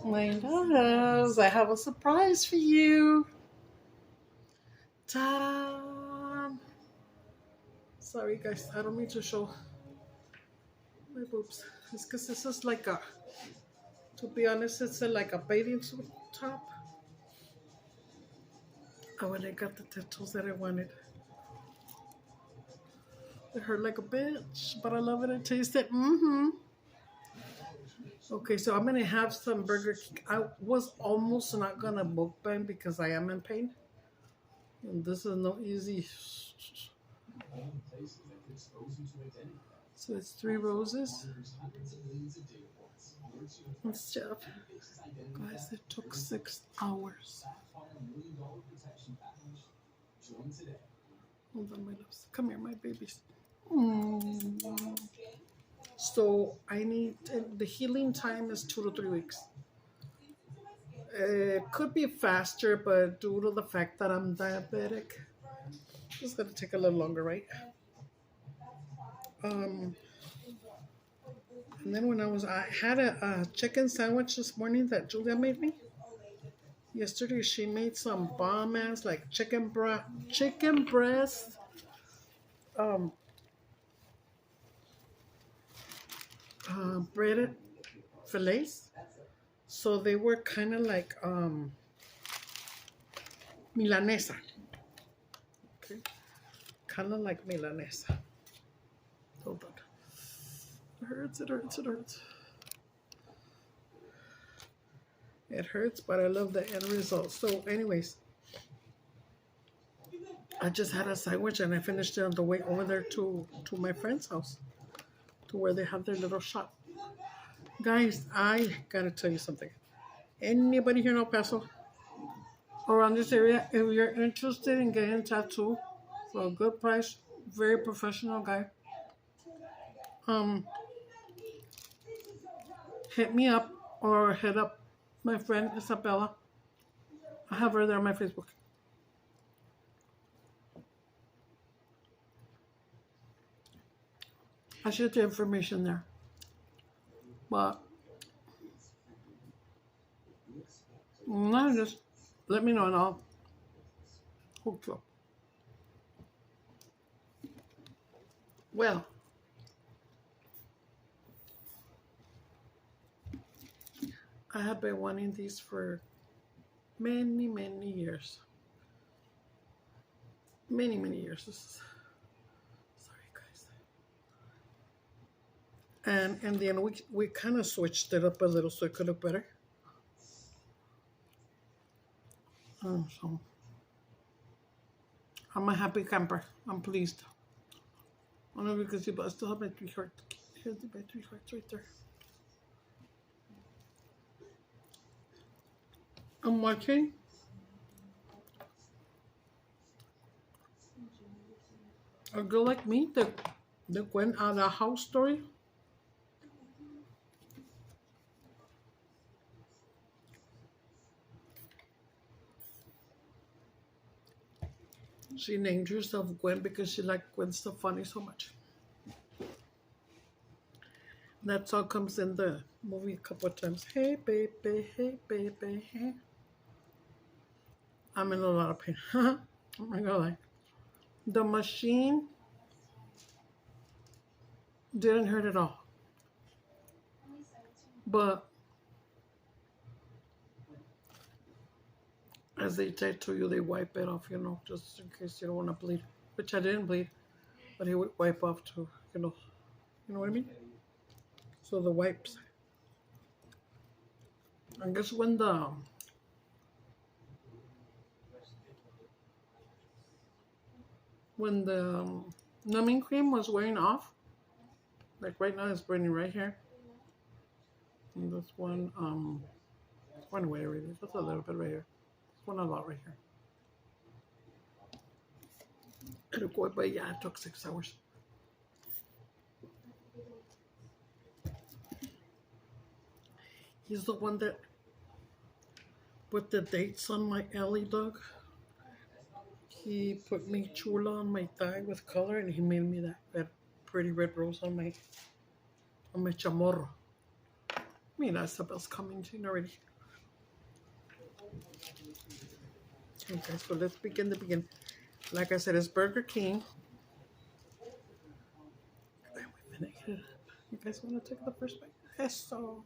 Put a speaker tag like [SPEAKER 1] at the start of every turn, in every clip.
[SPEAKER 1] My loves, I have a surprise for you. Ta-da! Sorry, guys, I don't mean to show my boobs. It's because this is like a, to be honest, it's like a bathing suit top. Oh, and I got the tattoos that I wanted. It hurt like a bitch, but I love it. I taste it. Mm-hmm. Okay, so I'm gonna have some Burger King. I was almost not gonna mukbang because I am in pain, and this is no easy. So it's 3 roses and stuff. Guys, it took 6 hours. Hold on, my loves. Come here, my babies. Mm. So I need the healing time is 2 to 3 weeks. It could be faster, but due to the fact that I'm diabetic, it's gonna take a little longer, right? Um, and then I had a chicken sandwich this morning that Julia made me. Yesterday she made some bomb ass like chicken breast, um, breaded fillets. So they were kind of like milanesa. Okay, kind of like milanesa. Hold on. It hurts, it hurts, it hurts. It hurts, but I love the end result. So anyways, I just had a sandwich and I finished it on the way over there to my friend's house, to where they have their little shop. Guys, I gotta tell you something. Anybody here in El Paso or around this area, if you're interested in getting a tattoo for a good price, very professional guy, hit me up or hit up my friend Isabella. I have her there on my Facebook. I shared the information there. But no, just let me know and I'll hook you up. Well, I have been wanting these for many, many years. Many, many years. Sorry, guys. And in the end, we kind of switched it up a little so it could look better. So I'm a happy camper. I'm pleased. I don't know if you can see, but I still have my 3 hearts. Here's my 3 hearts right there. I'm watching a girl like me that went out a house story. She named herself Gwen because she liked Gwen Stefani so much. That song comes in the movie a couple of times. Hey, baby, hey. I'm in a lot of pain. Oh my God. The machine didn't hurt at all. But as they tattoo you, they wipe it off, just in case you don't want to bleed. Which I didn't bleed, but he would wipe off too, you know what I mean? So the wipes. I guess when the numbing cream was wearing off, like right now it's burning right here. And this one, it's one away already. Just a little bit right here. This one a lot right here. But yeah, it took 6 hours. He's the one that put the dates on my alley dog. He put me Chulo on my thigh with color, and he made me that pretty red rose on my chamorro. Mira, Isabel's coming in already. Okay, so let's begin the begin. Like I said, it's Burger King. You guys want to take the first bite? Eso.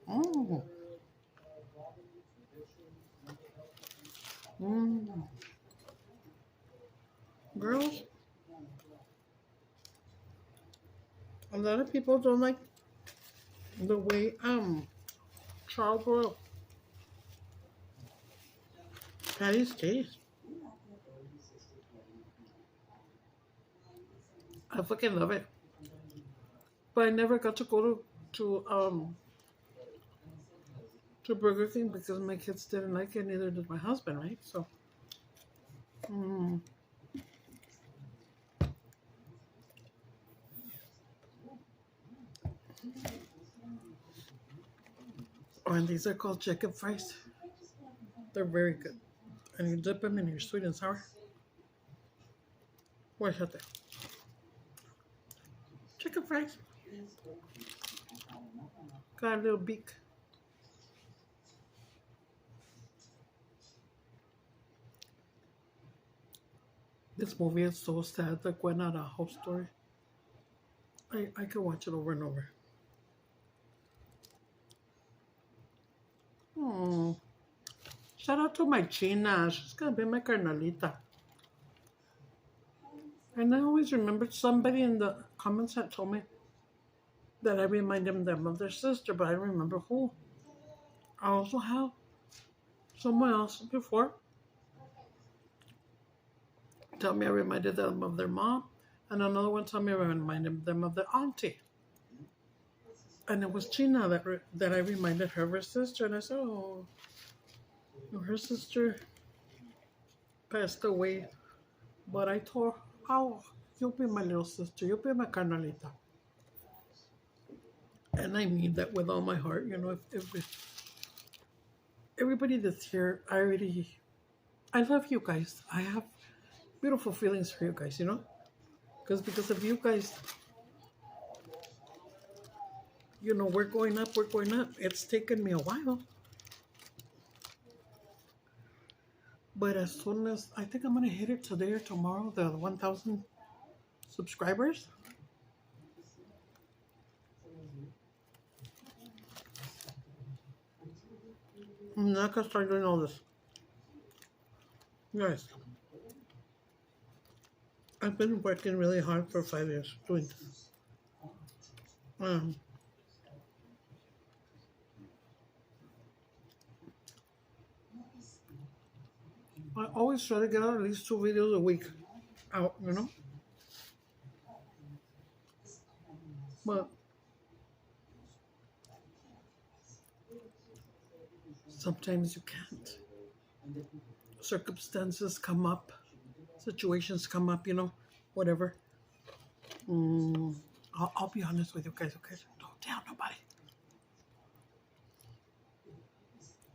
[SPEAKER 1] Mmm. Mmm. Girls, a lot of people don't like the way charbroiled patties taste. I fucking love it. But I never got to go to Burger King because my kids didn't like it, neither did my husband, right? So mm. Oh, and these are called chicken fries. They're very good. And you dip them in your sweet and sour. Where's that? Chicken fries. Got a little beak. This movie is so sad. Like went out a whole story. I could watch it over and over. Hmm. Shout out to my China. She's gonna be my Carnalita. And I always remembered somebody in the comments had told me that I reminded them of their sister, but I don't remember who. I also have someone else before tell me I reminded them of their mom, and another one told me I reminded them of their auntie. And it was China that I reminded her of her sister, and I said, oh, her sister passed away, but I told her, oh, you'll be my little sister, you'll be my Carnalita. And I mean that with all my heart, you know, if everybody that's here, I love you guys. I have beautiful feelings for you guys, you know? Because of you guys, you know, we're going up. It's taken me a while. But as soon as, I think I'm going to hit it today or tomorrow, the 1,000 subscribers. I'm not going to start doing all this. Guys, I've been working really hard for 5 years doing this. I always try to get out at least 2 videos a week out, you know? But sometimes you can't. Circumstances come up, situations come up, you know, whatever. I'll be honest with you guys, okay? Don't tell nobody.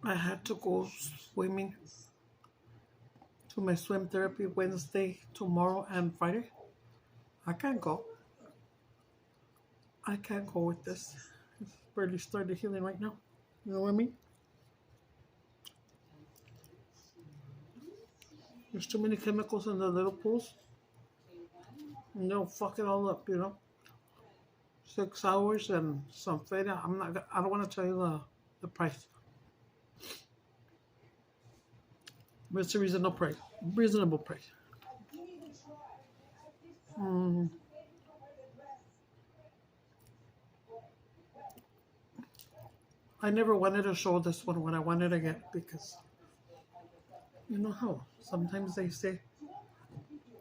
[SPEAKER 1] I had to go swimming to my swim therapy Wednesday, tomorrow, and Friday. I can't go. I can't go with this. It's barely started healing right now. You know what I mean? There's too many chemicals in the little pools. And they'll fuck it all up, you know? 6 hours and some feta. I don't want to tell you the price. But it's a reasonable price. I never wanted to show this one when I wanted to get, because you know how sometimes they say,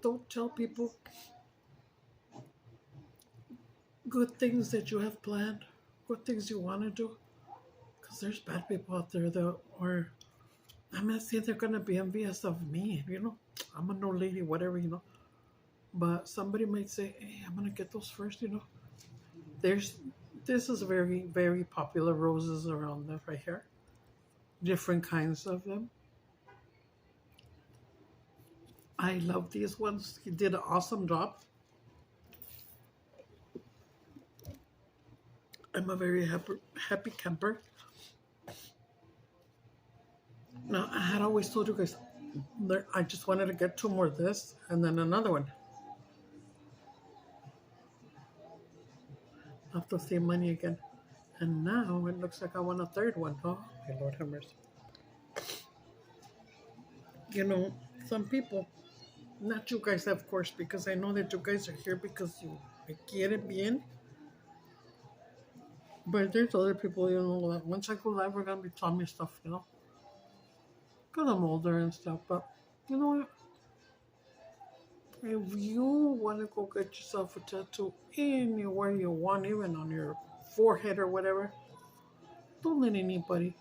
[SPEAKER 1] don't tell people good things that you have planned, good things you want to do, because there's bad people out there that are, I'm not saying they're going to be envious of me, you know, I'm a no lady, whatever, you know, but somebody might say, hey, I'm going to get those first, you know. This is very, very popular roses around there right here. Different kinds of them. I love these ones. He did an awesome job. I'm a very happy camper. Now, I had always told you guys, I just wanted to get two more of this and then another one. I have to save money again. And now it looks like I want a third one. Oh, my Lord have mercy. You know, some people, not you guys, of course, because I know that you guys are here because you me quieren bien. But there's other people, you know, that once I go live, we're going to be telling me stuff, you know. Because I'm older and stuff. But, you know what? If you want to go get yourself a tattoo anywhere you want, even on your forehead or whatever, don't let anybody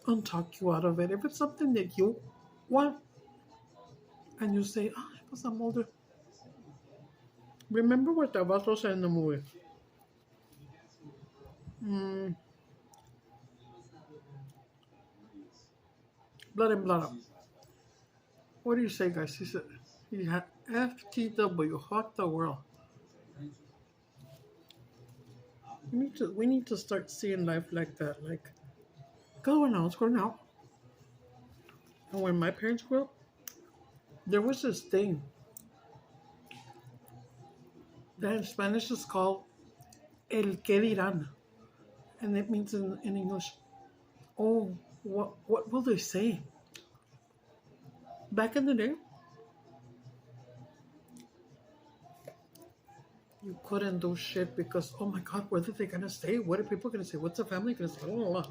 [SPEAKER 1] untalk you out of it. If it's something that you want and you say, oh, because I'm older. Remember what Tabasco said in the movie? Blood and blood up. What do you say, guys? He said, he had FTW, fuck the world. We need to start seeing life like that. Like, going out, it's going out. And when my parents grew up, there was this thing that in Spanish is called el que dirán. And it means in English, oh, what will they say? Back in the day, you couldn't do shit because, oh my God, what are they going to say? What are people going to say? What's the family going to say? Oh,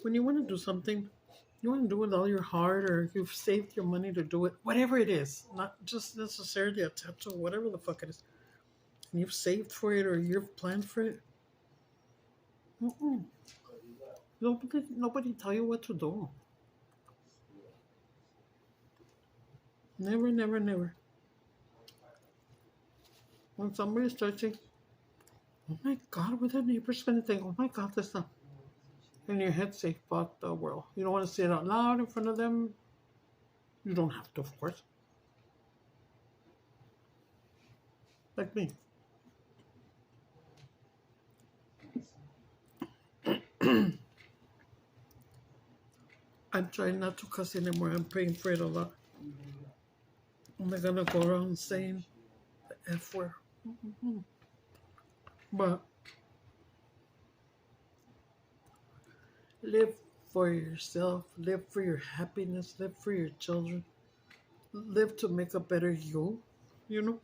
[SPEAKER 1] when you want to do something, you want to do it with all your heart, or you've saved your money to do it, whatever it is, not just necessarily a tattoo, whatever the fuck it is, and you've saved for it or you've planned for it. Nobody tell you what to do. Never, never, never. When somebody starts saying, oh my God, what are the neighbors going to think? Oh my God, this stuff. In your head say, fuck the world. You don't want to say it out loud in front of them. You don't have to, of course. Like me. I'm trying not to cuss anymore. I'm praying for it a lot. I'm not gonna go around saying the F word. But live for yourself, live for your happiness, live for your children, live to make a better you, you know?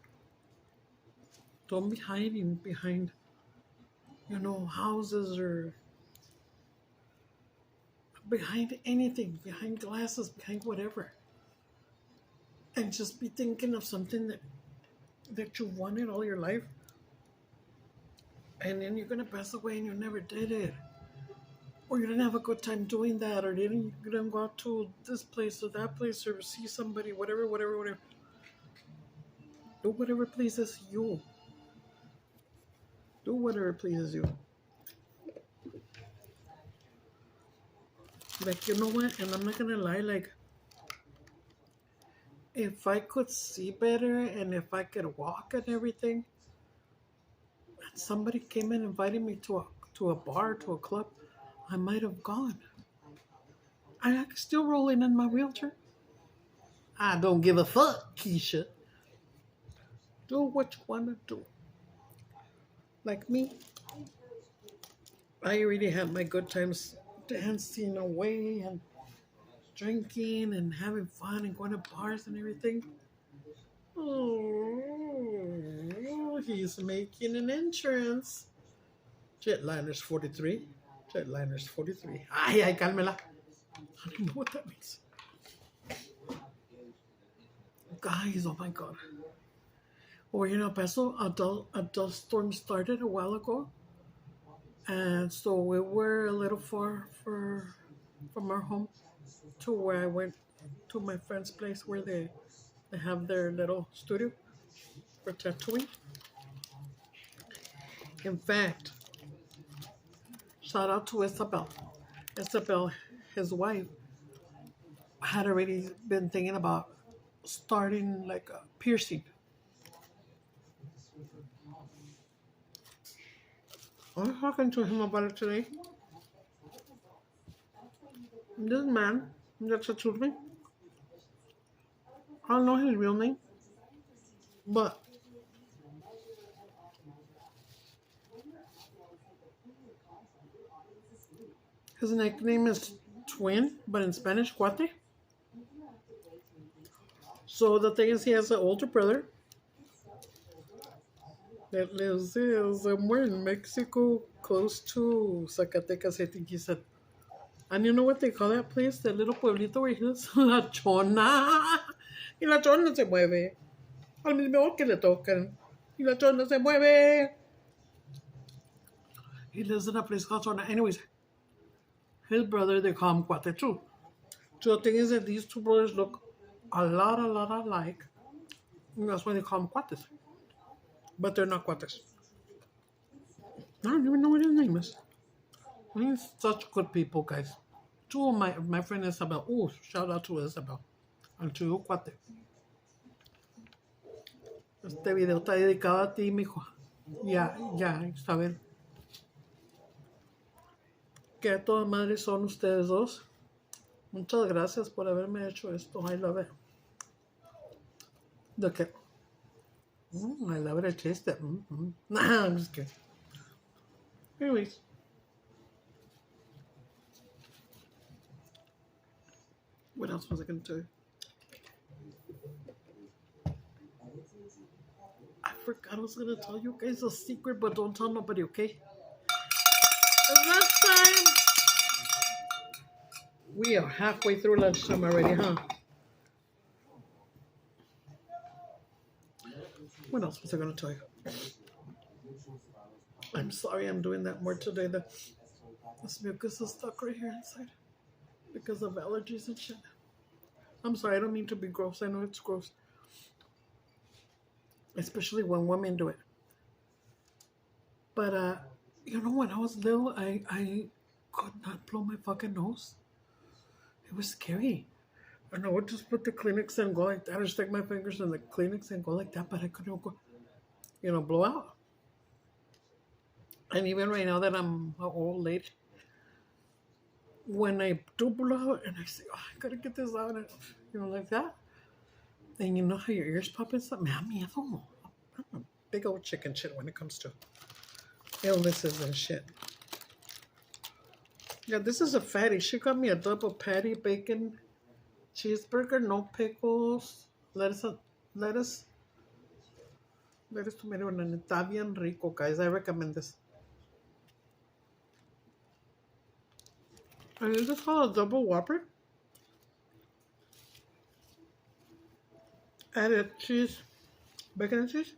[SPEAKER 1] Don't be hiding behind, you know, houses or behind anything, behind glasses, behind whatever. And just be thinking of something that you wanted all your life. And then you're going to pass away and you never did it. Or you didn't have a good time doing that. Or you didn't go out to this place or that place or see somebody, whatever. Do whatever pleases you. Do whatever pleases you. Like, you know what? And I'm not going to lie, like, if I could see better and if I could walk and everything, and somebody came and invited me to a bar, to a club, I might have gone. I'm still rolling in my wheelchair. I don't give a fuck, Keisha. Do what you want to do. Like me, I already had my good times dancing away and drinking and having fun and going to bars and everything. Oh, he's making an entrance. Jetliners 43. Jetliners 43. Ay, cálmela. I don't know what that means. Guys, oh my God. Over here in El Paso, a dust storm started a while ago. And so we were a little far from our home to where I went to my friend's place where they have their little studio for tattooing. In fact, shout out to Isabel. Isabel, his wife, had already been thinking about starting like a piercing. I was talking to him about it today. This man that's a told me. I don't know his real name, but his nickname is Twin, but in Spanish, Cuate. So the thing is, he has an older brother that lives somewhere in Mexico, close to Zacatecas, I think he said. And you know what they call that place? The little pueblito where he lives? La Chona. Y la Chona se mueve. Al mismo que le tocan. Y la Chona se mueve. He lives in a place called Chona. Anyways, his brother, they call him Cuate too. So the thing is that these two brothers look a lot alike. And that's why they call them Cuates. But they're not Cuates. I don't even know what his name is. He's such good people, guys. Two of my friend Isabel. Oh, shout out to Isabel. And to you, Cuate. Este video está dedicado a ti, mijo. Ya, Isabel. Que a toda madre son ustedes dos. Muchas gracias por haberme hecho esto. I love it. ¿De qué? I love it. I taste it. Nah, I'm just kidding. Anyways. What else was I going to tell you? I forgot I was going to tell you guys a secret, but don't tell nobody, okay? And last time, we are halfway through lunchtime already, huh? What else was I going to tell you? I'm sorry I'm doing that more today. This mucus is stuck right here inside because of allergies and shit. I'm sorry, I don't mean to be gross. I know it's gross. Especially when women do it. But, you know, when I was little, I could not blow my fucking nose. It was scary. And I would just put the Kleenex and go like that, or stick my fingers in the Kleenex and go like that, but I couldn't go, blow out. And even right now that I'm an old lady, when I do blow out and I say, oh, I gotta get this out, and, like that, and you know how your ears pop and stuff, me da miedo. I'm a big old chicken shit when it comes to illnesses and shit. Yeah, this is a fatty. She got me a double patty, bacon, cheeseburger, no pickles, lettuce, tomato, and está bien rico, guys. I recommend this. And is this called a double whopper? Added cheese, bacon and cheese.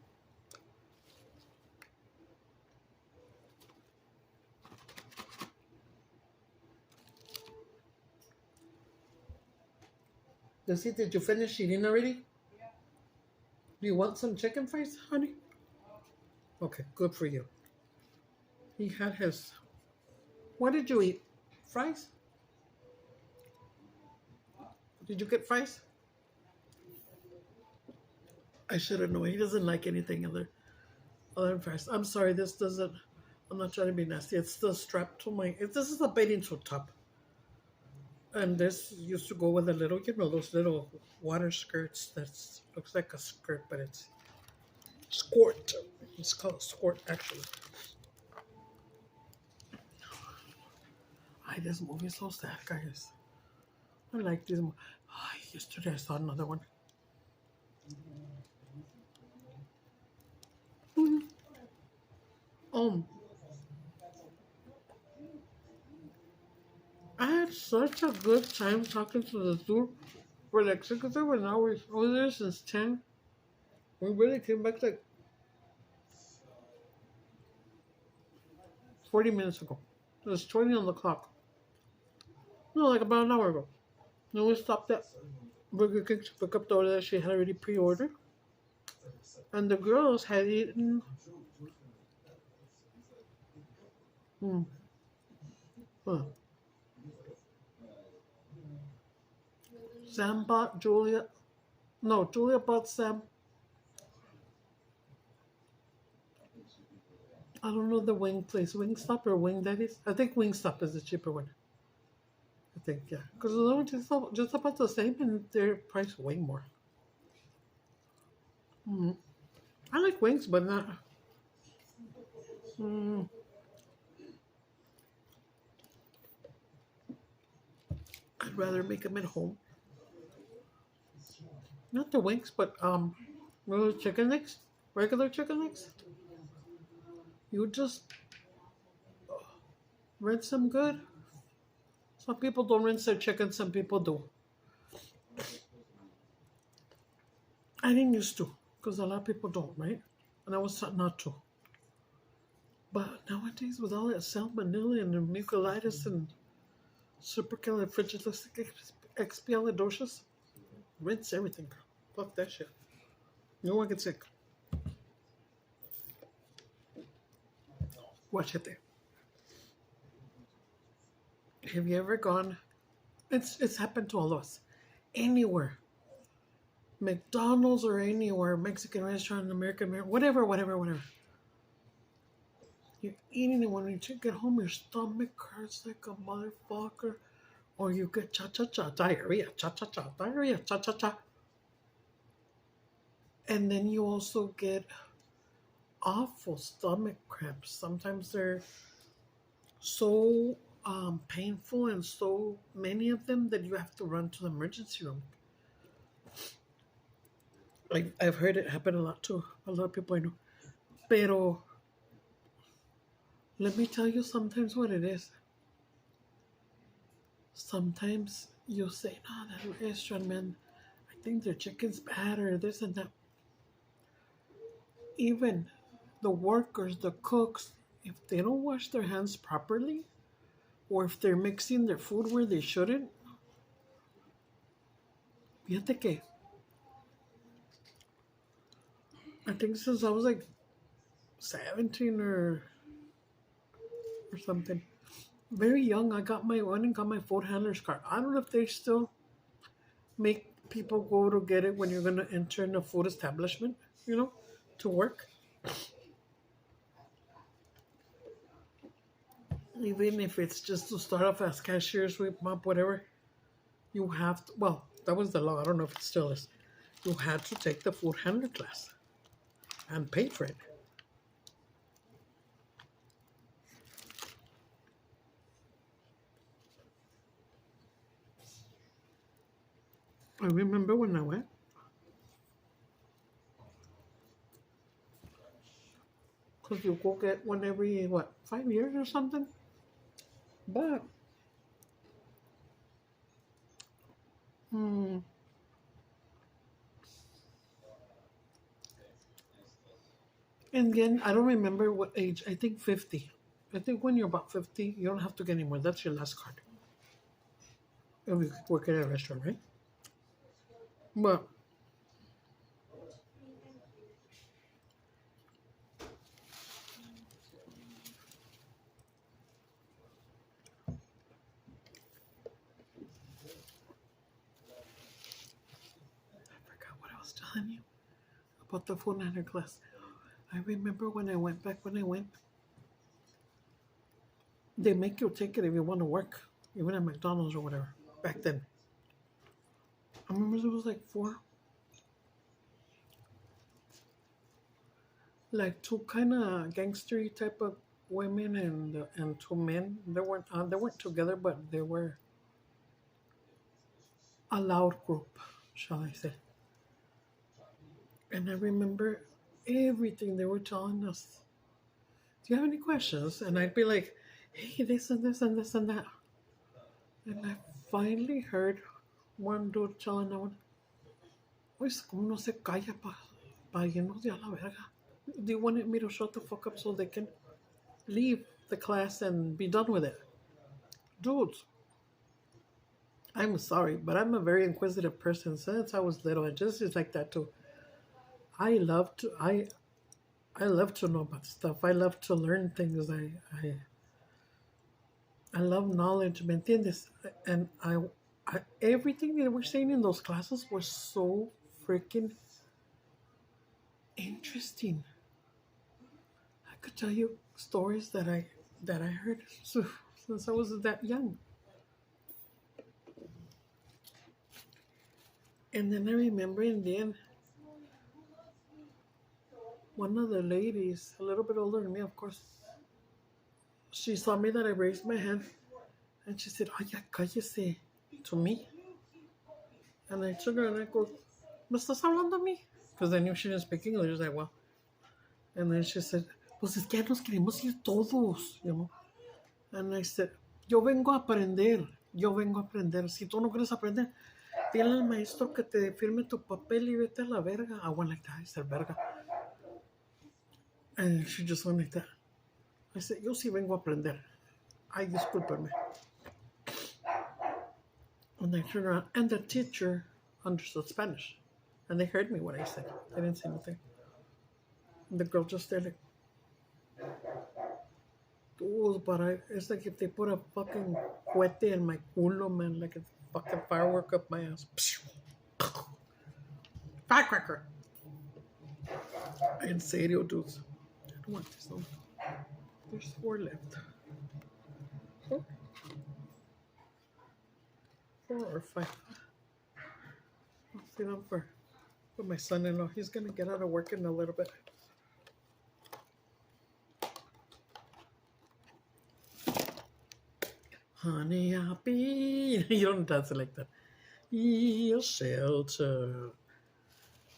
[SPEAKER 1] Lucy, did you finish eating already? Yeah. Do you want some chicken fries, honey? Okay, good for you. He had his... What did you eat? Fries? Did you get fries? I should have known. He doesn't like anything other than fries. I'm sorry, this doesn't... I'm not trying to be nasty. It's still strapped to my... This is a bathing suit top. And this used to go with a little, those little water skirts that looks like a skirt, but it's skirt. It's called skirt, actually. This movie is so sad, guys. I like this movie. Yesterday I saw another one. I had such a good time talking to the dude for like 6 or 7 hours. I was there since 10. We really came back like 40 minutes ago. It was 20 on the clock. No, like about an hour ago. Then we stopped at Burger King to pick up the order that she had already pre-ordered. And the girls had eaten... Sam bought Julia... No, Julia bought Sam I don't know the wing place, Wingstop or Wing Daddies. I think Wingstop is the cheaper one. I think, yeah, because they're just about the same, and they're priced way more. Mm. I like wings, but not. Mm, I'd rather make them at home. Not the wings, but little chicken legs, regular chicken legs. You just rinse them good. Some people don't rinse their chicken. Some people do. I didn't used to, because a lot of people don't, right? And I was taught not to. But nowadays, with all that salmonella and mucolitis and supercalifragilisticexpialidocious, rinse everything. Fuck that shit. No one gets sick. Watch it there. Have you ever gone? It's happened to all of us. Anywhere, McDonald's or anywhere, Mexican restaurant, American, whatever, whatever, whatever. You're eating it when you get home, your stomach hurts like a motherfucker, or you get cha cha cha diarrhea, cha cha cha diarrhea, cha cha cha, and then you also get awful stomach cramps. Sometimes they're so painful and so many of them that you have to run to the emergency room. Like I've heard it happen a lot to a lot of people I know. Pero let me tell you sometimes what it is. Sometimes you say, "No, that restaurant, man, I think their chicken's bad or this and that." Even the workers, the cooks, if they don't wash their hands properly, or if they're mixing their food where they shouldn't, fíjate que I think since I was like 17 or something, very young, I went and got my food handler's card. I don't know if they still make people go to get it when you're gonna enter in a food establishment, to work. Even if it's just to start off as cashier, sweep, mop, whatever, you have to, well, that was the law. I don't know if it still is. You had to take the food handler class and pay for it. I remember when I went. Because you go get one every, 5 years or something? But, hmm, and again, I don't remember what age. I think 50. I think when you're about 50, you don't have to get any more. That's your last card. If you work at a restaurant, right? But I forgot what I was telling you about the food handler class. I remember when I went, they make you take it if you want to work, even at McDonald's or whatever, back then. I remember there was like two kind of gangstery type of women and two men. They weren't together, but they were a loud group, shall I say. And I remember everything they were telling us. Do you have any questions? And I'd be like, hey, this and this and this and that. And I finally heard one dude telling that one, pues, como no se calla pa irnos de a la verga. Do you want me to shut the fuck up so they can leave the class and be done with it? Dudes, I'm sorry, but I'm a very inquisitive person since I was little. It just is like that too. I love to know about stuff. I love to learn things. I love knowledge, ¿me entiendes? And everything they were saying in those classes was so freaking interesting. could tell you stories that I heard since I was that young. And then I remember in the end, one of the ladies, a little bit older than me, of course, she saw me that I raised my hand, and she said, "Oye, cállese," to me. And I took her and I go, "¿Me estás hablando a mí?" Because I knew she didn't speak English. I was like, well. And then she said, "Pues es que ya nos queremos ir todos, you know." And I said, "Yo vengo a aprender. Yo vengo a aprender. Si tú no quieres aprender, dile al maestro que te firme tu papel y vete a la verga." I went like that. I said, verga. And she just went like that. I said, "Yo sí vengo a aprender. Ay, discúlpeme." And I turned around, and the teacher understood Spanish. And they heard me what I said. They didn't say anything. And the girl just stared like, but it's like if they put a fucking cohete in my culo, man, like a fucking firework up my ass. Firecracker. En serio, dudes. I don't want this one. There's 4 left. 4? 4 or 5. I'll save them for my son-in-law. He's gonna get out of work in a little bit. Honey, I'll be. You don't dance it like that. Your shelter.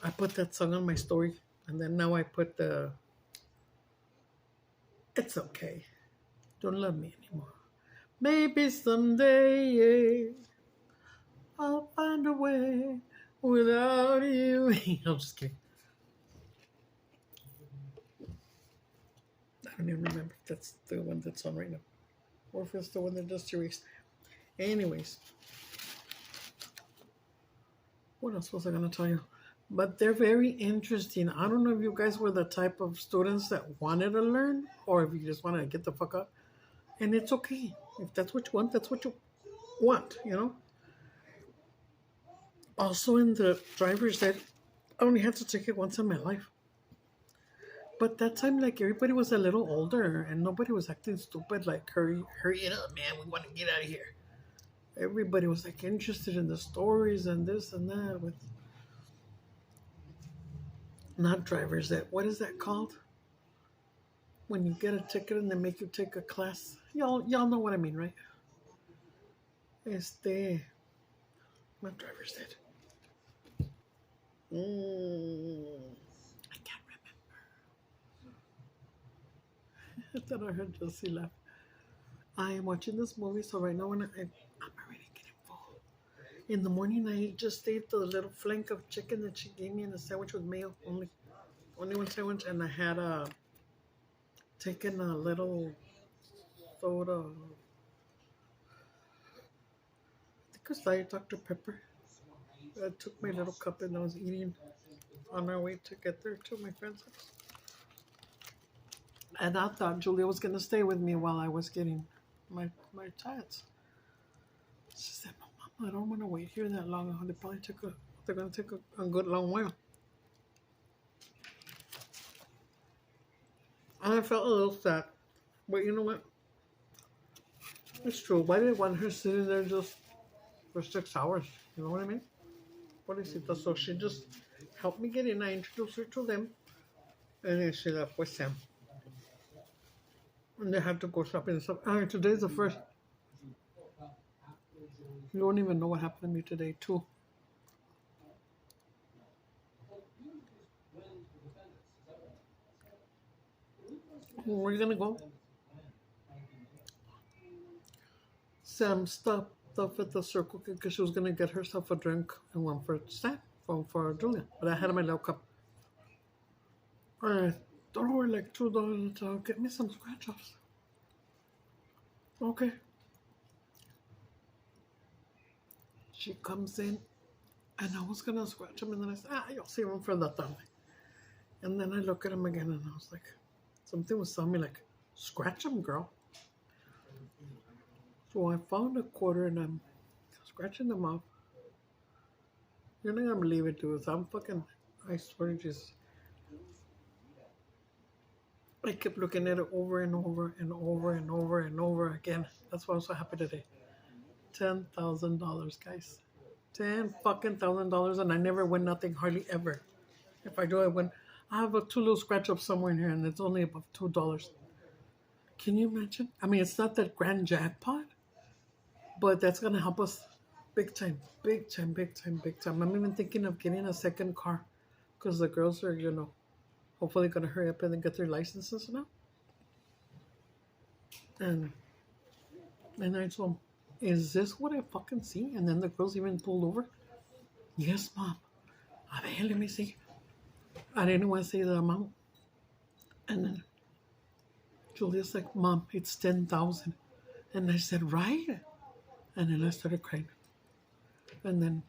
[SPEAKER 1] I put that song on my story, and then now I put the. It's okay. Don't love me anymore. Maybe someday I'll find a way without you. I'm just kidding. I don't even remember if that's the one that's on right now, or if it's the one that just erased. Anyways, what else was I gonna tell you? But they're very interesting. I don't know if you guys were the type of students that wanted to learn, or if you just wanted to get the fuck out. And it's okay. If that's what you want, that's what you want, you know? Also in the driver's ed, I only had to take it once in my life. But that time, like, everybody was a little older and nobody was acting stupid, like, hurry it up, man, we want to get out of here. Everybody was, like, interested in the stories and this and that with... Not driver's ed. What is that called? When you get a ticket and they make you take a class. Y'all know what I mean, right? Not driver's ed. I can't remember. I thought I heard Josie laugh. I am watching this movie, so right now I'm already getting full. In the morning, I just ate the little flank of chicken that she gave me in a sandwich with mayo. Only one sandwich, and I had taken a little soda. I think it was Diet Dr. Pepper. I took my little cup and I was eating on our way to get there to my friend's house. And I thought Julia was going to stay with me while I was getting my tats. She said, "No, Mama, I don't want to wait here that long. They're going to take a good long while." And I felt a little sad. But you know what? It's true. Why did I want her sitting there just for 6 hours? You know what I mean? Pobrecita. So she just helped me get in. I introduced her to them. And then she left with Sam. And they had to go shopping and stuff. Today's the first. You don't even know what happened to me today, too. Where are you going to go? Sam stopped off at the Circle K because she was going to get herself a drink and one for Sam, one for Julia. But I had my little cup. I told her like $2 to get me some scratch-offs. Okay. She comes in, and I was going to scratch him, and then I said, you'll save him for the tarde. And then I look at him again, and I was like, something was telling me, like, scratch him, girl. So I found a quarter, and I'm scratching them off. You're not going to believe it, dude. I swear to Jesus. I kept looking at it over and over and over and over and over again. That's why I'm so happy today. $10,000, guys. $10,000, and I never win nothing, hardly ever. If I do, I win. I have a two little scratch up somewhere in here, and it's only about $2. Can you imagine? I mean, it's not that grand jackpot, but that's gonna help us big time, big time, big time, big time. I'm even thinking of getting a second car, because the girls are, hopefully gonna hurry up and then get their licenses now. And I told them, is this what I fucking see? And then the girls even pulled over. Yes, Mom. A ver, let me see. I didn't want to say the amount. And then Julia's like, Mom, it's 10,000. And I said, right? And then I started crying. And then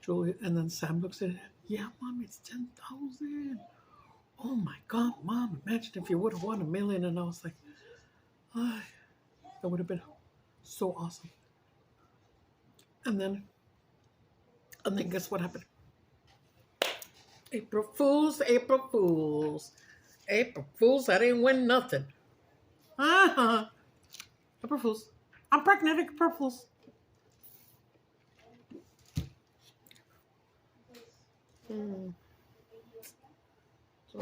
[SPEAKER 1] Sam looks at it. Yeah, Mom, it's 10,000. Oh my God, Mom, imagine if you would have won $1 million. And I was like, ah, that would have been so awesome. And then guess what happened? April Fools, April Fools. April Fools, I didn't win nothing. April Fools. I'm pregnant, April Fools. So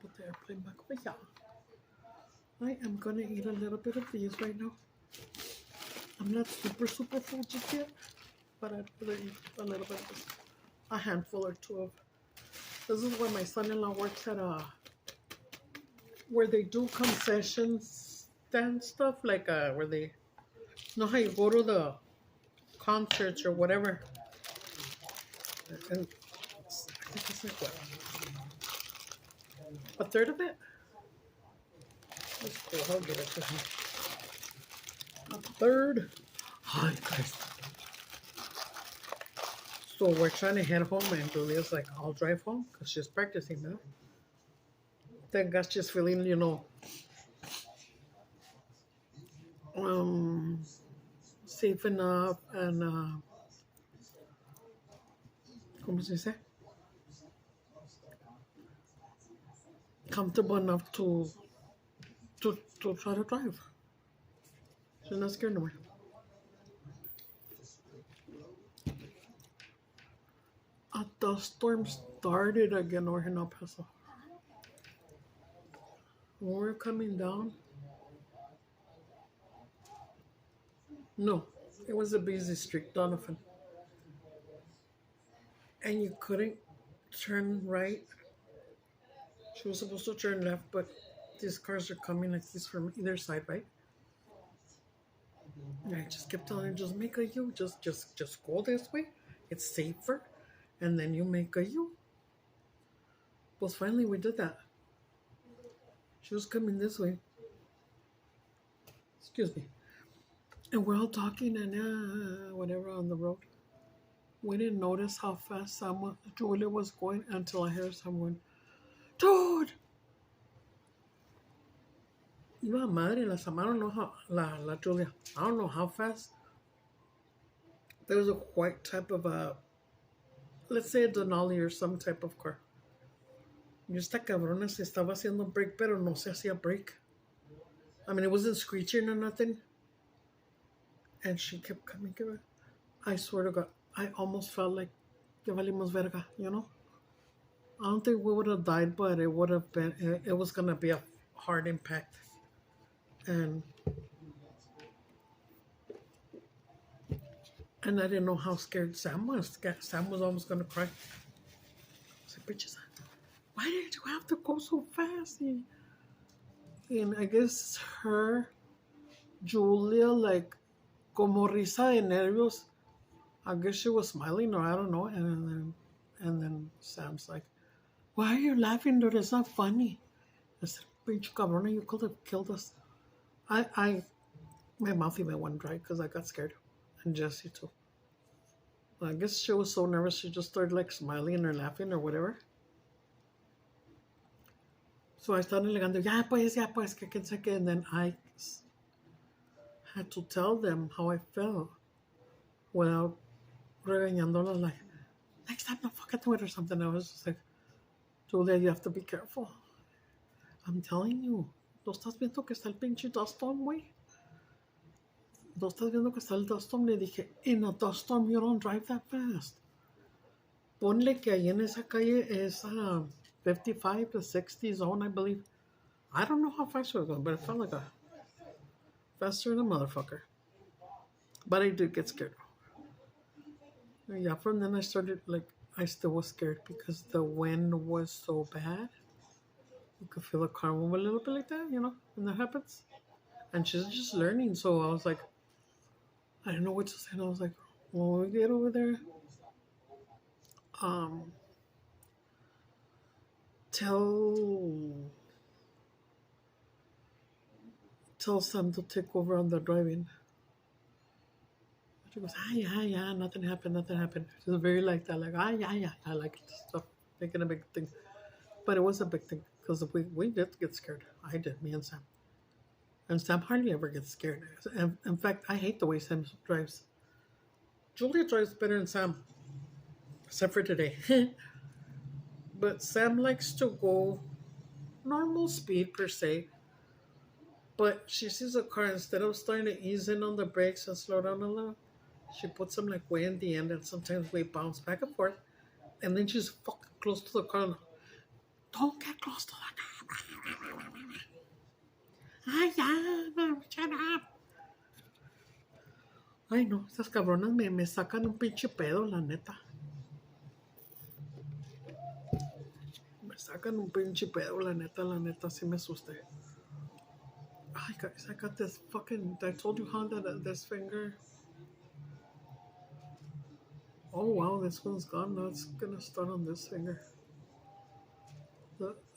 [SPEAKER 1] put the airplane back over here. I am gonna eat a little bit of these right now. I'm not super full just yet, but I'd rather eat a little bit of this. A handful or two of. This is where my son-in-law works at where they do concessions stand stuff, like where they know how you go to the concerts or whatever. And I think it's like what? A third of it? That's cool. I'll give it to him. A third. Hi, guys. So we're trying to head home, and Julia's like, I'll drive home because she's practicing now. Then God's just feeling, safe enough and, ¿cómo se dice? Comfortable enough to try to drive. She's not scared no more. A dust storm started again over in El Paso. When we're coming down, no, it was a busy street, Donovan. And you couldn't turn right. She was supposed to turn left, but these cars are coming like this from either side, right? And I just kept telling her, just make a U, just go this way. It's safer. And then you make a U. Well, finally we did that. She was coming this way. Excuse me. And we're all talking and whatever on the road. We didn't notice how fast Julia was going until I heard someone, dude! Iba madre la Sam. I don't know how, la Julia. I don't know how fast. There was a white type of let's say a Denali or some type of car. Y esta cabrona se estaba haciendo brake, pero no se hacía brake. I mean, it wasn't screeching or nothing. And she kept coming. I swear to God, I almost felt like que valimos verga, I don't think we would have died, but it would have been, it was going to be a hard impact. And I didn't know how scared Sam was. Sam was almost going to cry. I said, bitches, why did you have to go so fast? And I guess Julia, like, como risa de nervios, I guess she was smiling, or I don't know. And then Sam's like, why are you laughing, dude? It's not funny. I said, pinche cabrona, you could have killed us. My mouth even went dry because I got scared. And Jessie too. I guess she was so nervous she just started like smiling or laughing or whatever. So I started like, ya pues, que quién sabe qué. And then I had to tell them how I felt without regañándola, like, next time don't fucking do it or something. I was just like, Julia, you have to be careful. I'm telling you. ¿No estás viendo que está el pinche dust storm, güey? ¿No estás viendo que está el dust storm? Le dije, in a dust storm you don't drive that fast. Ponle que ahí en esa calle es 55 to 60 zone, I believe. I don't know how fast it was going, but it felt like a faster than a motherfucker. But I did get scared. Yeah, from then I started, like, I still was scared because the wind was so bad. You could feel the car move a little bit like that, you know, when that happens. And she's just learning, so I was like, I didn't know what to say. And I was like, when we get over there, tell Sam to take over on the driving. She goes, yeah, nothing happened. She's very like that, like, yeah, I like stuff, making a big thing. But it was a big thing, because we did get scared. I did, me and Sam. And Sam hardly ever gets scared. In fact, I hate the way Sam drives. Julia drives better than Sam, except for today. But Sam likes to go normal speed per se. But she sees a car, instead of starting to ease in on the brakes and slow down a little, she puts them like way in the end, and sometimes we bounce back and forth. And then she's fucking close to the car. Don't get close to the car. Ay, ya, shut up. Ay, no, estas cabronas me sacan un pinche pedo, la neta. Me sacan un pinche pedo, la neta, sí me asusté. Ay, guys, I got this fucking, I told you how that this finger. Oh, wow, this one's gone. Now it's gonna start on this finger.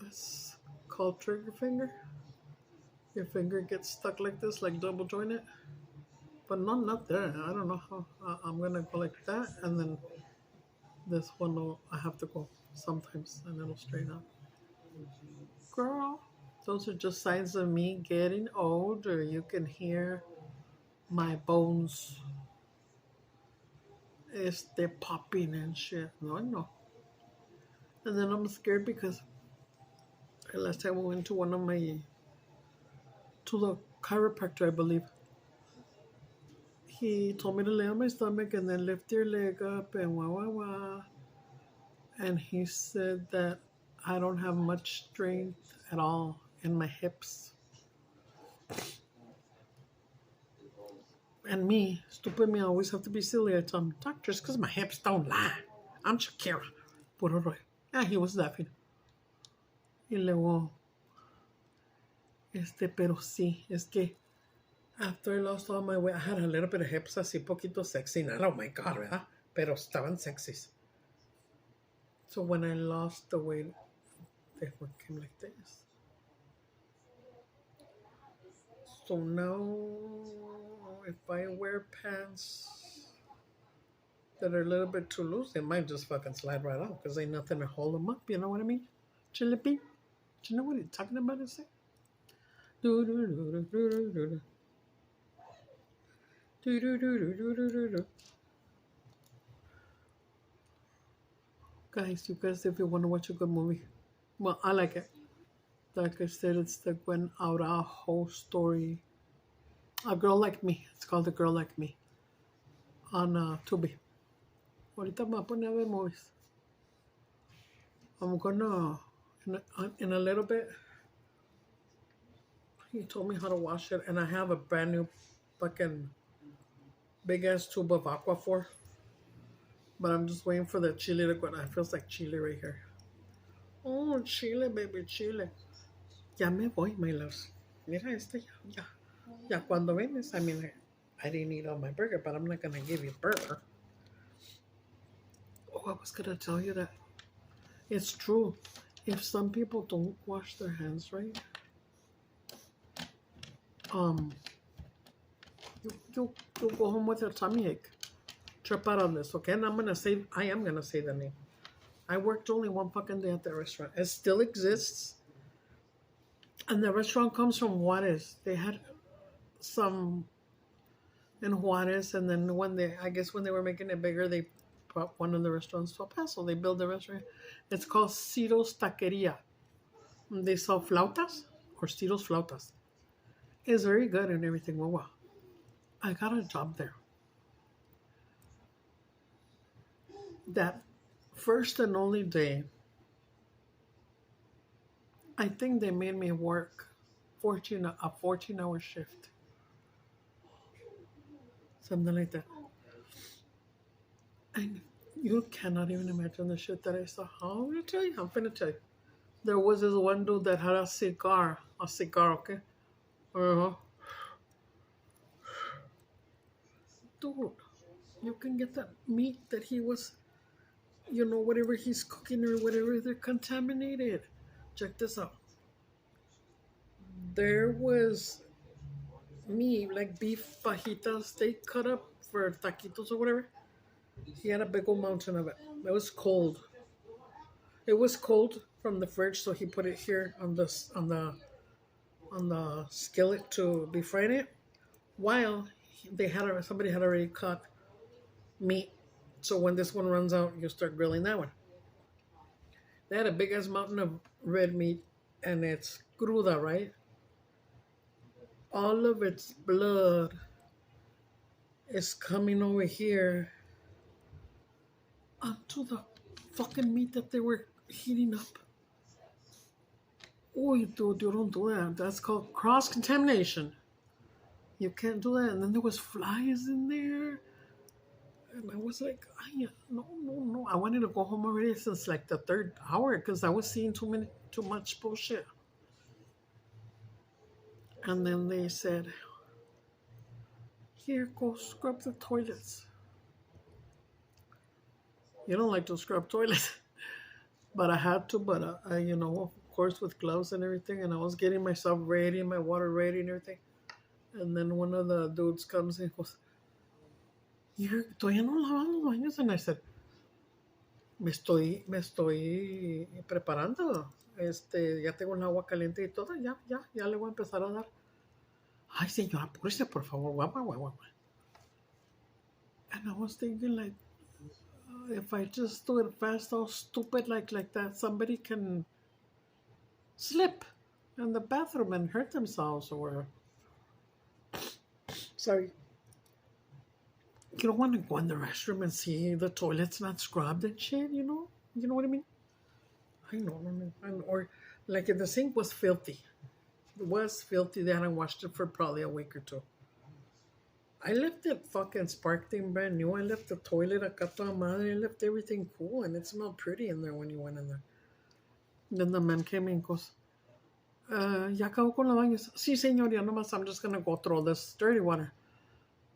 [SPEAKER 1] That's called trigger finger. Your finger gets stuck like this, like double jointed. But not there. I don't know how. I'm gonna go like that, and then this one I have to go sometimes, and it'll straighten out. Girl, those are just signs of me getting older. You can hear my bones. They're popping and shit. No. And then I'm scared because last time we went to to the chiropractor, I believe. He told me to lay on my stomach and then lift your leg up and wah. And he said that I don't have much strength at all in my hips. And me, stupid me, I always have to be silly. I tell him, doctors, because my hips don't lie. I'm Shakira. Puro rollo. Yeah, he was laughing. Y luego, pero sí, es que after I lost all my weight, I had a little bit of hips así poquito sexy. Not, oh my God, ¿verdad? Pero estaban sexys. So when I lost the weight, they came like this. So now, if I wear pants that are a little bit too loose, they might just fucking slide right out because ain't nothing to hold them up. You know what I mean? Chilipi? Do you know what he's talking about? Is it? Guys, you guys, if you want to watch a good movie, well, I like it. Like I said, it's the Gwen Araujo story. A Girl Like Me. It's called A Girl Like Me on Tubi. Ahorita me voy a poner a ver movies. I'm gonna, in a little bit, he told me how to wash it, and I have a brand new fucking big ass tube of Aquaphor. But I'm just waiting for the chili to go. It feels like chili right here. Oh, chile, baby, chile. Ya me voy, my loves. Mira, ya cuando vienes, I mean, I didn't eat all my burger, but I'm not going to give you burger. Oh, I was going to tell you that. It's true. If some people don't wash their hands right, you go home with a tummy ache. Trip out on this, okay? And I am going to say the name. I worked only one fucking day at that restaurant. It still exists. And the restaurant comes from Juarez. They had some in Juarez, and then when they were making it bigger, they one of the restaurants to El Paso. They build the restaurant. It's called Ciro's Taqueria. They sell flautas or Ciro's flautas. It's very good and everything. Well, I got a job there. That first and only day, I think they made me work a 14-hour shift. Something like that. And you cannot even imagine the shit that I saw. I'm gonna tell you. There was this one dude that had a cigar, okay? Uh-huh. Dude, you can get that meat that he was, whatever he's cooking or whatever, they're contaminated. Check this out. There was meat, like beef fajitas, they cut up for taquitos or whatever. He had a big old mountain of it. It was cold. It was cold from the fridge, so he put it here on the skillet to be fried it. While somebody had already cut meat, so when this one runs out, you start grilling that one. They had a big ass mountain of red meat, and it's cruda, right? All of its blood is coming over here onto the fucking meat that they were heating up. Oh, dude, you don't do that. That's called cross-contamination. You can't do that. And then there was flies in there. And I was like, no. I wanted to go home already since like the third hour because I was seeing too much bullshit. And then they said, here, go scrub the toilets. You don't like to scrub toilets. But I had to, but of course with gloves and everything. And I was getting myself ready, my water ready and everything. And then one of the dudes comes and goes, ¿Todavía no lavan los baños? And I said, me estoy preparando. Ya tengo el agua caliente y todo. Ya le voy a empezar a dar. Ay, señor, apúrese, por favor. Guapa. And I was thinking, like, if I just do it fast, all stupid like that, somebody can slip in the bathroom and hurt themselves or... Sorry. You don't want to go in the restroom and see the toilet's not scrubbed and shit, You know what I mean? I know. Or, like, the sink was filthy. It was filthy. They hadn't washed it for probably a week or two. I left it fucking sparkling brand new. I left the toilet acá toda madre. I left everything cool, and it smelled pretty in there when you went in there. And then the man came in and goes, ¿Ya acabó con los baños? Sí, señor, ya nomás, I'm just going to go throw this dirty water.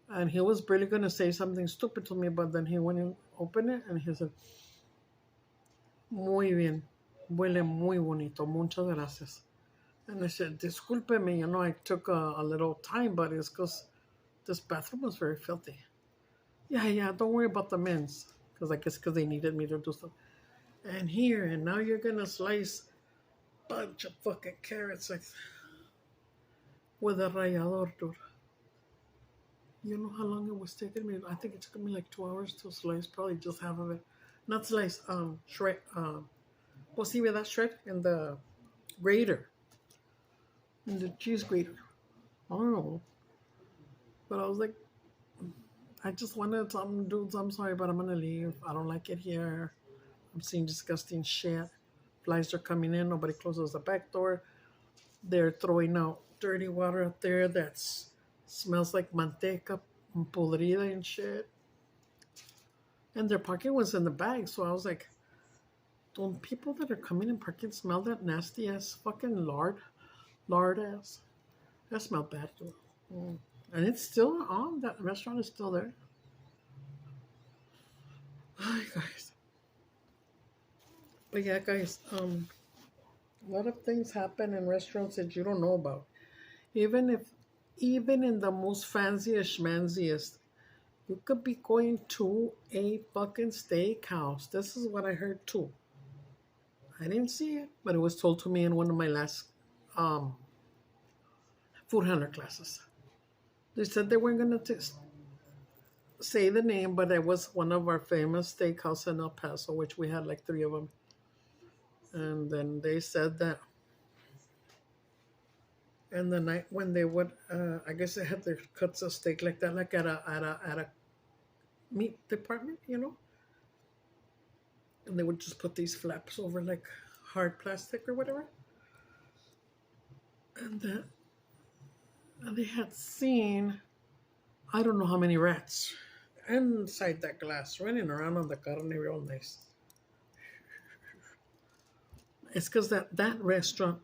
[SPEAKER 1] And he was really going to say something stupid to me, but then he went and opened it, and he said, muy bien, huele muy bonito, muchas gracias. And I said, discúlpeme, I took a little time, but it's because this bathroom was very filthy. Yeah, don't worry about the men's, because I guess because they needed me to do stuff. And now you're going to slice a bunch of fucking carrots like, with a rallador, dude. You know how long it was taking me? I think it took me like 2 hours to slice, probably just half of it. Not slice, shred. See where that shred in the grater. In the cheese grater. I don't know. But I was like, I just wanted to tell them, dudes, I'm sorry, but I'm going to leave. I don't like it here. I'm seeing disgusting shit. Flies are coming in. Nobody closes the back door. They're throwing out dirty water out there that's smells like manteca podrida and shit. And their parking was in the bag, so I was like, don't people that are coming and parking smell that nasty ass fucking lard ass? That smelled bad too. And it's still on. That restaurant is still there. Hi guys. But yeah, guys, a lot of things happen in restaurants that you don't know about. Even in the most fanciest schmanziest, you could be going to a fucking steakhouse. This is what I heard too. I didn't see it, but it was told to me in one of my last food hunter classes. They said they weren't going to say the name, but it was one of our famous steakhouse in El Paso, which we had like 3 of them. And then they said that, and the night when they would, I guess they had their cuts of steak like that, like at a meat department, and they would just put these flaps over like hard plastic or whatever, and that and they had seen I don't know how many rats inside that glass running around on the carne real nice. It's because that restaurant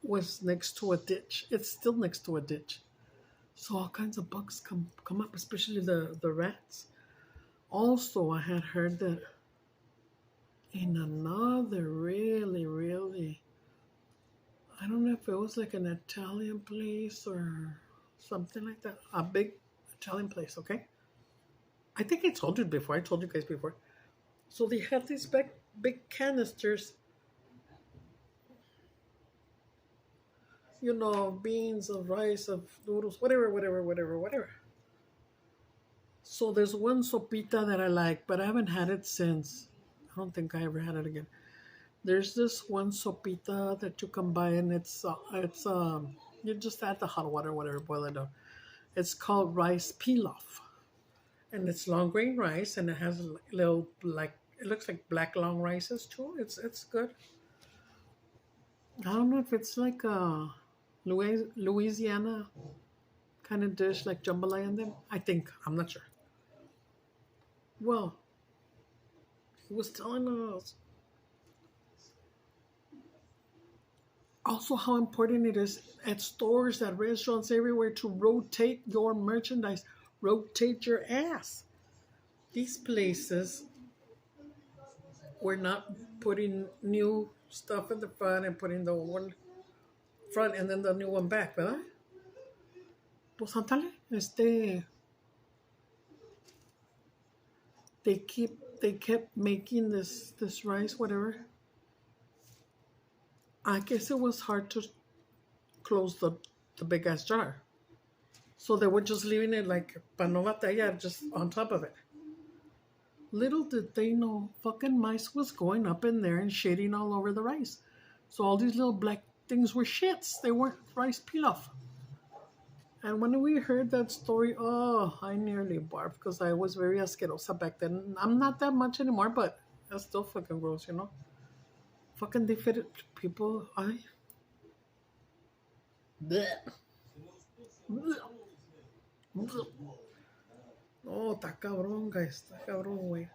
[SPEAKER 1] was next to a ditch. It's still next to a ditch. So all kinds of bugs come up, especially the rats. Also, I had heard that in another really, really, I don't know if it was like an Italian place or something like that. A big Italian place, okay? I think I told you before. I told you guys before. So they had these big canisters, beans, of rice, of noodles, whatever. So there's one sopita that I like, but I haven't had it since. I don't think I ever had it again. There's this one sopita that you can buy, and it's you just add the hot water, whatever, boil it down. It's called rice pilaf, and it's long grain rice, and it has a little it looks like black long rices too. It's good. I don't know if it's like a Louisiana kind of dish, like jambalaya and them. I think, I'm not sure. Well, he was telling us also how important it is at stores, at restaurants, everywhere to rotate your merchandise, rotate your ass. These places were not putting new stuff in the front and putting the old one front and then the new one back, ¿verdad? Pues ándale, they kept making this rice, whatever. I guess it was hard to close the big ass jar. So they were just leaving it like pa no batallar, just on top of it. Little did they know, fucking mice was going up in there and shitting all over the rice. So all these little black things were shits. They weren't rice pilaf. And when we heard that story, oh, I nearly barfed because I was very asquerosa back then. I'm not that much anymore, but that's still fucking gross, Fucking they fed it people. Oh, está cabrón, guys. Está cabrón, güey.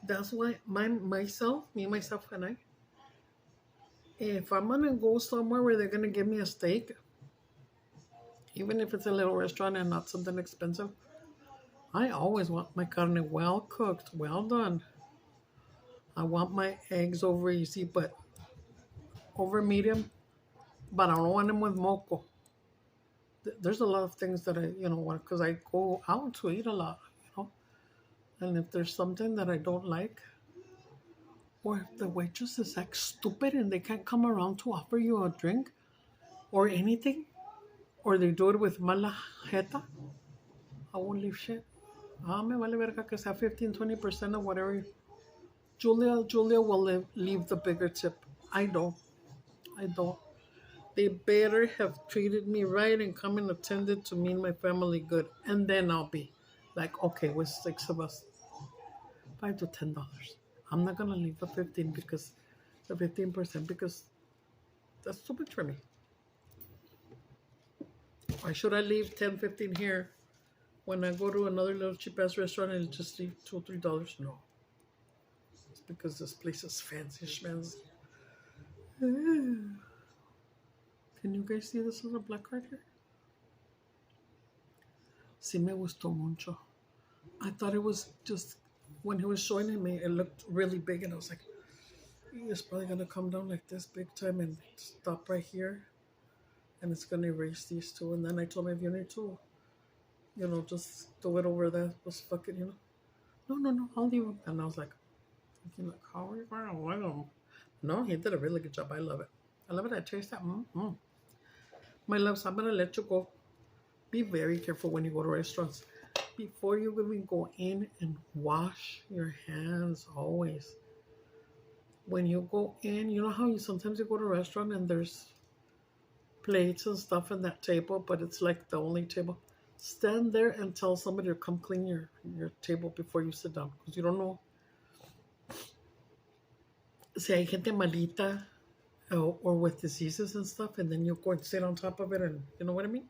[SPEAKER 1] That's why me, myself, and I, if I'm gonna go somewhere where they're gonna give me a steak, even if it's a little restaurant and not something expensive, I always want my carne well cooked, well done. I want my eggs over easy, but over medium, but I don't want them with moco. There's a lot of things that I, want, because I go out to eat a lot, and if there's something that I don't like, or if the waitress is like stupid and they can't come around to offer you a drink or anything, or they do it with mala jeta, I won't leave shit. Me vale verga que sea 15-20% of whatever. Julia will leave the bigger tip. I don't. They better have treated me right and come and attended to me and my family good. And then I'll be like, okay, with 6 of us, $5 to $10. I'm not gonna leave the 15% because that's too much for me. Why should I leave 10-15 here when I go to another little cheap ass restaurant and just leave $2 or $3? No. It's because this place is fancy schmancy. Can you guys see this little black right here? Sí me gustó mucho. I thought it was just, when he was showing it me, it looked really big, and I was like, it's probably going to come down like this big time and stop right here, and it's going to erase these two. And then I told him, if you need to, just do it over there. Just fuck it, No, I'll leave them. And I was like, thinking like, how are you going to let them? No, he did a really good job. I love it. I taste that. My loves, I'm going to let you go. Be very careful when you go to restaurants. before you even go in, and wash your hands always. When you go in, you know how you sometimes you go to a restaurant and there's plates and stuff in that table, but it's like the only table. Stand there and tell somebody to come clean your table before you sit down, because you don't know si hay gente malita or with diseases and stuff, and then you go and sit on top of it, and you know what I mean?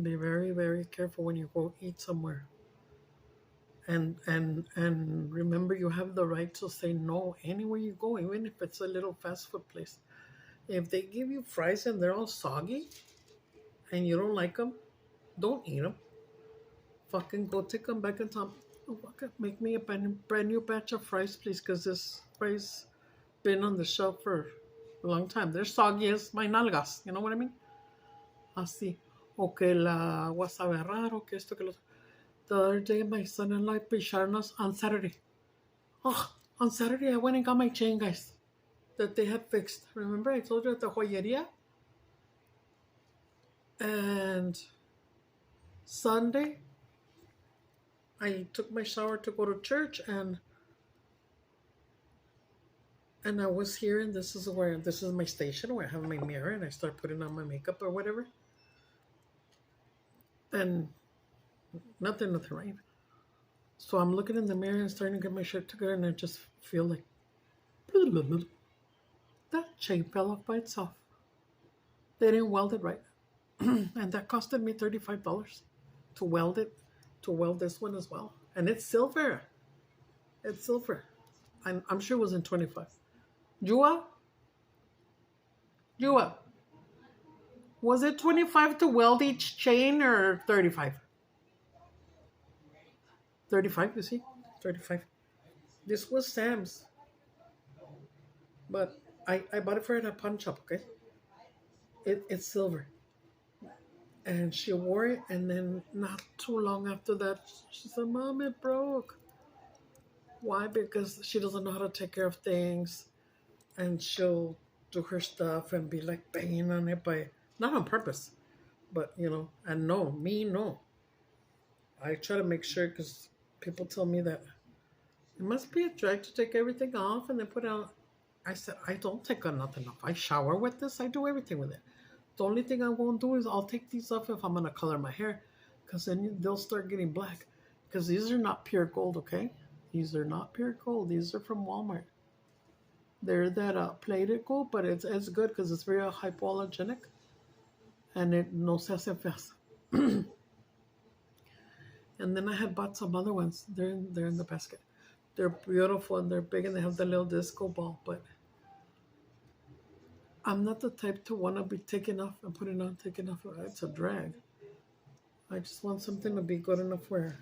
[SPEAKER 1] Be very, very careful when you go eat somewhere. And remember, you have the right to say no anywhere you go, even if it's a little fast food place. If they give you fries and they're all soggy and you don't like them, don't eat them. Fucking go take them back and tell them, oh, make me a brand new batch of fries, please, because this fries been on the shelf for a long time. They're soggy as my nalgas. You know what I mean? Así. O que la agua sabe raro, que esto, que lo otro. The other day, my son-in-law picharon us on Saturday. Oh, on Saturday, I went and got my chain, guys, that they had fixed. Remember, I told you at the joyeria? And Sunday, I took my shower to go to church, and I was here, and this is my station where I have my mirror, and I start putting on my makeup or whatever. And nothing, right? So I'm looking in the mirror and starting to get my shirt together, and I just feel like that chain fell off by itself. They didn't weld it right. And that costed me $35 to weld it, to weld this one as well. And it's silver. It's silver. I'm sure it was in 25. Jua? Was it 25 to weld each chain or 35? 35, you see? 35. This was Sam's. But I bought it for her at a pawn shop, okay? It's silver. And she wore it, and then not too long after that, she said, Mom, it broke. Why? Because she doesn't know how to take care of things. And she'll do her stuff and be like banging on it not on purpose, but and no. I try to make sure, because people tell me that it must be a drag to take everything off and then put it on. I said, I don't take nothing off. I shower with this. I do everything with it. The only thing I won't do is I'll take these off if I'm going to color my hair, because then they'll start getting black, because these are not pure gold, okay? These are not pure gold. These are from Walmart. They're that plated gold, but it's good because it's very hypoallergenic, and it no se hace feas. And then I had bought some other ones. They're in the basket. They're beautiful and they're big and they have the little disco ball, but I'm not the type to want to be taking off and putting on, taking off. It's a drag. I just want something to be good enough where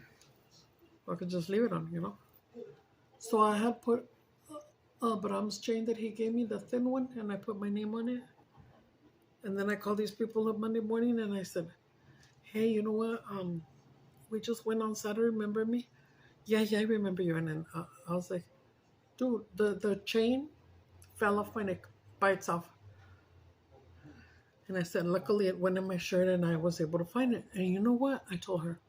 [SPEAKER 1] I could just leave it on. So I had put a Brahms chain that he gave me, the thin one, and I put my name on it. And then I called these people up Monday morning and I said, hey, you know what? We just went on Saturday, remember me? Yeah, I remember you. And then I was like, dude, the chain fell off my neck by itself. And I said, luckily it went in my shirt and I was able to find it. And you know what? I told her,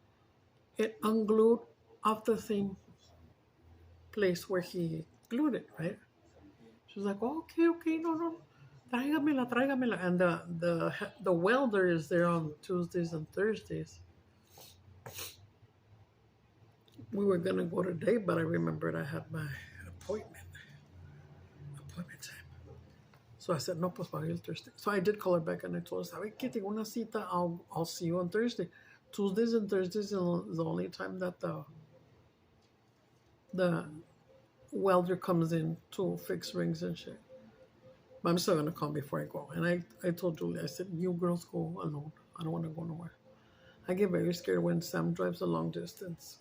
[SPEAKER 1] it unglued off the same place where he glued it, right? She was like, oh, okay, no. Tráigamela. And the welder is there on Tuesdays and Thursdays. We were going to go today, but I remembered I had my appointment time. So I said, no, pues para ir Thursday. So I did call her back and I told her, ¿sabe qué? Tengo una cita. I'll see you on Thursday. Tuesdays and Thursdays is the only time that the welder comes in to fix rings and shit. But I'm still going to call before I go. And I told Julie, I said, you girls go alone. I don't want to go nowhere. I get very scared when Sam drives a long distance.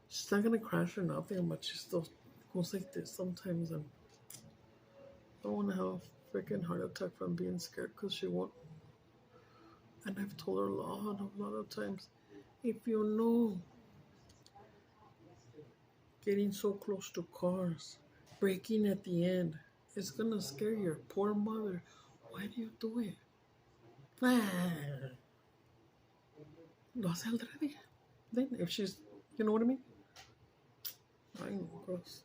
[SPEAKER 1] She's not going to crash or nothing, but she still goes like this sometimes. And I don't want to have a freaking heart attack from being scared, because she won't. And I've told her a lot of times, if you know, getting so close to cars, braking at the end, it's going to scare your poor mother. Why do you do it? Lo hace already. Then if she's, you know what I mean? Ay, no, gross.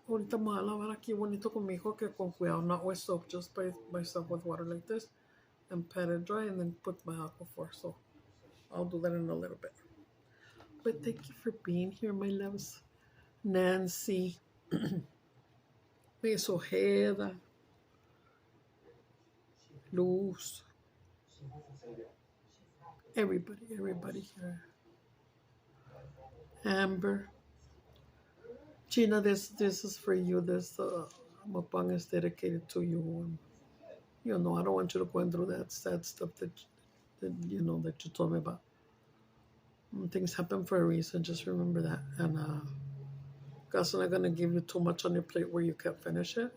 [SPEAKER 1] Ahorita me voy a lavar aquí bonito con mi hijo que con cuidado, not with soap, just by myself with water like this, and pat it dry, and then put my aquaphor. So I'll do that in a little bit. But thank you for being here, my loves. Nancy, Miss Ojeda, Luz, everybody here. Amber, Gina, this is for you. This mukbang is dedicated to you. And, you know, I don't want you to go through that sad stuff that you know that you told me about. Things happen for a reason. Just remember that. And God's not gonna give you too much on your plate where you can't finish it.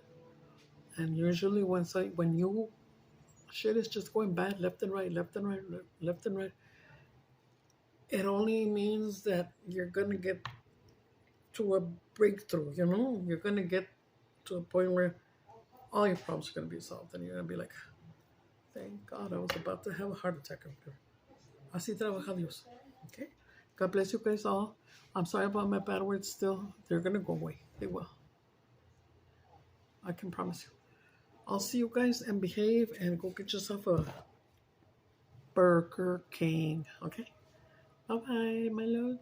[SPEAKER 1] And usually, when you shit is just going bad left and right, left and right, left and right, it only means that you're gonna get to a breakthrough. You know, you're gonna get to a point where all your problems are gonna be solved, and you're gonna be like, "Thank God, I was about to have a heart attack." Así trabaja Dios. Okay. God bless you guys all. I'm sorry about my bad words. Still, they're gonna go away. They will. I can promise you. I'll see you guys and behave and go get yourself a Burger King. Okay. Bye bye, my love.